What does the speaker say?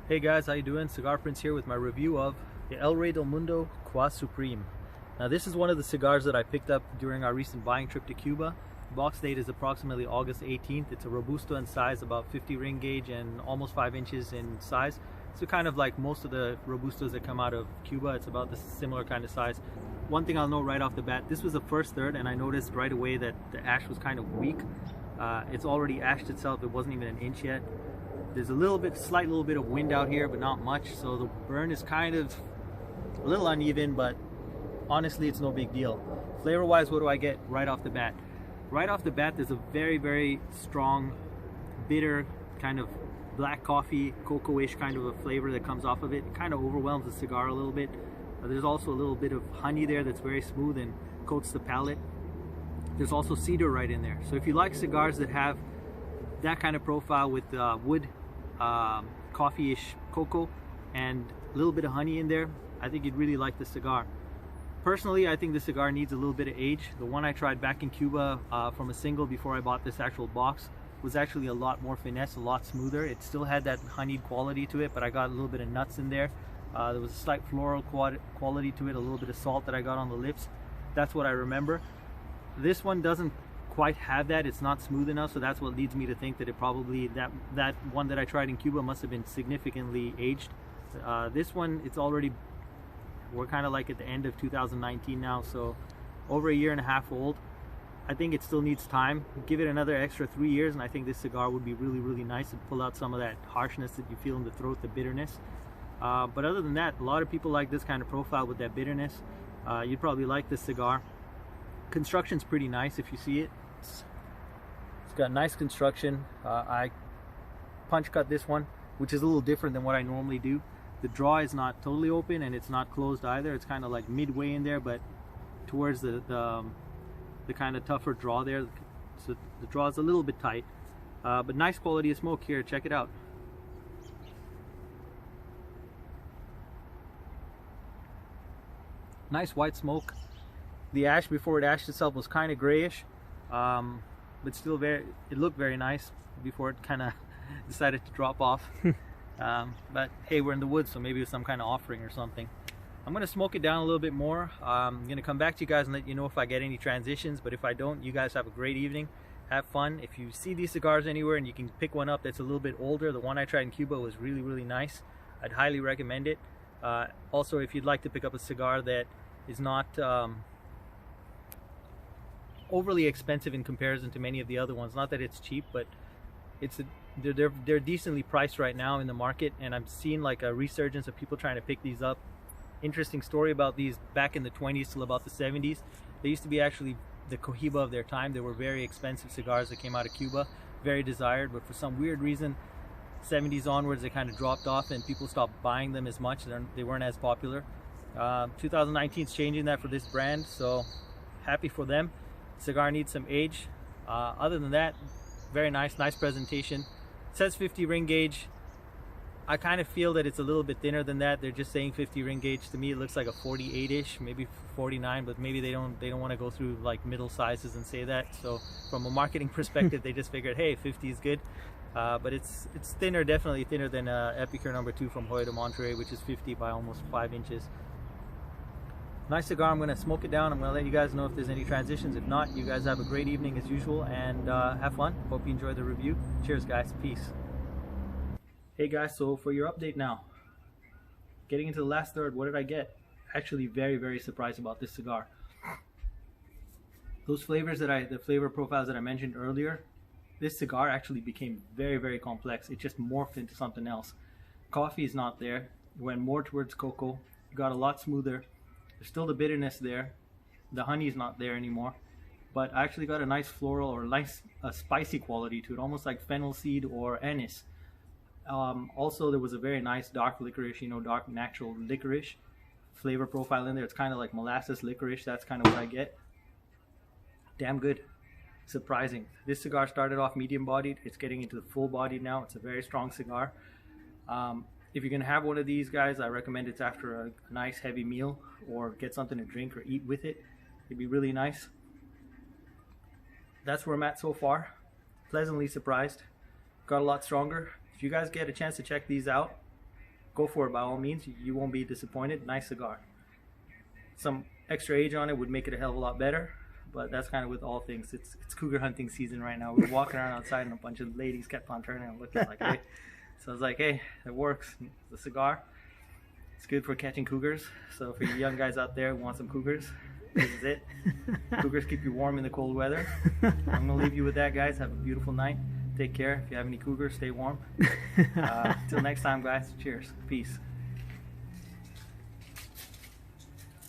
Hey guys, how you doing? Cigar Prince here with my review of the Rey Del Mundo Choix Supreme. Now this is one of the cigars that I picked up during our recent buying trip to Cuba. The box date is approximately August 18th. It's a Robusto in size, about 50 ring gauge and almost 5 inches in size. So kind of like most of the Robustos that come out of Cuba, it's about the similar kind of size. One thing I'll note right off the bat, this was the first third and I noticed right away that the ash was kind of weak. It's already ashed itself, it wasn't even an inch yet. There's a slight little bit of wind out here, but not much, so the burn is kind of a little uneven, but honestly it's no big deal. Flavor wise, what do I get right off the bat? Right off the bat, there's a very strong, bitter, kind of black coffee, cocoa-ish kind of a flavor that comes off of it. It kind of overwhelms the cigar a little bit. There's also a little bit of honey there that's very smooth and coats the palate. There's also cedar right in there. So if you like cigars that have that kind of profile with wood, coffee-ish cocoa and a little bit of honey in there, I think you'd really like the cigar. Personally, I think the cigar needs a little bit of age. The one I tried back in Cuba from a single before I bought this actual box was actually a lot more finesse, a lot smoother. It still had that honeyed quality to it, but I got a little bit of nuts in there. There was a slight floral quality to it, a little bit of salt that I got on the lips. That's what I remember. This one doesn't quite have that. It's not smooth enough, so that's what leads me to think that it probably, that one that I tried in Cuba must have been significantly aged. This one, it's already, we're kind of like at the end of 2019 now, so over a year and a half old. I think it still needs time. Give it another extra 3 years and I think this cigar would be really nice and pull out some of that harshness that you feel in the throat, the bitterness. But other than that, a lot of people like this kind of profile with that bitterness. You'd probably like this cigar. Construction's pretty nice if you see it. It's got nice construction. I punch cut this one, which is a little different than what I normally do. The draw is not totally open and it's not closed either. It's kind of like midway in there, but towards the kind of tougher draw there. So the draw is a little bit tight, but nice quality of smoke here. Check it out. Nice white smoke. The ash before it ashed itself was kind of grayish, but still it looked very nice before it kind of decided to drop off. But hey, we're in the woods, so maybe it's some kind of offering or something. I'm gonna smoke it down a little bit more. I'm gonna come back to you guys and let you know if I get any transitions, but if I don't, you guys have a great evening. Have fun. If you see these cigars anywhere and you can pick one up that's a little bit older, the one I tried in Cuba was really nice. I'd highly recommend it. Also, if you'd like to pick up a cigar that is not overly expensive in comparison to many of the other ones, not that it's cheap, but they're decently priced right now in the market, and I'm seeing like a resurgence of people trying to pick these up. Interesting story about these: back in the 20s till about the 70s, they used to be actually the Cohiba of their time. They were very expensive cigars that came out of Cuba, very desired, but for some weird reason 70s onwards they kind of dropped off and people stopped buying them as much. They weren't as popular. 2019 is changing that for this brand, so happy for them. Cigar needs some age. Other than that, very nice presentation. It says 50 ring gauge. I kind of feel that it's a little bit thinner than that. They're just saying 50 ring gauge. To me it looks like a 48-ish, maybe 49, but maybe they don't want to go through like middle sizes and say that. So from a marketing perspective they just figured, hey, 50 is good. But it's thinner, definitely thinner than Epicure No. 2 from Hoyo de Monterrey, which is 50 by almost 5 inches. Nice cigar. I'm going to smoke it down. I'm going to let you guys know if there's any transitions. If not, you guys have a great evening as usual and have fun. Hope you enjoy the review. Cheers guys. Peace. Hey guys, so for your update now, getting into the last third, what did I get? Actually very surprised about this cigar. Those flavors the flavor profiles that I mentioned earlier, this cigar actually became very complex. It just morphed into something else. Coffee is not there. It went more towards cocoa. It got a lot smoother. There's still the bitterness there. The honey is not there anymore. But I actually got a nice floral or nice spicy quality to it, almost like fennel seed or anise. Also, there was a very nice dark licorice, dark natural licorice flavor profile in there. It's kind of like molasses licorice. That's kind of what I get. Damn good. Surprising. This cigar started off medium bodied. It's getting into the full bodied now. It's a very strong cigar. If you're gonna have one of these guys, I recommend it's after a nice heavy meal or get something to drink or eat with it. It'd be really nice. That's where I'm at so far. Pleasantly surprised. Got a lot stronger. If you guys get a chance to check these out, go for it by all means. You won't be disappointed. Nice cigar. Some extra age on it would make it a hell of a lot better, but that's kind of with all things. It's cougar hunting season right now. We're walking around outside and a bunch of ladies kept on turning and looking like, hey. So I was like, hey, it works. The cigar, it's good for catching cougars. So for you young guys out there who want some cougars, this is it. Cougars keep you warm in the cold weather. I'm going to leave you with that, guys. Have a beautiful night. Take care. If you have any cougars, stay warm. Till next time, guys. Cheers. Peace.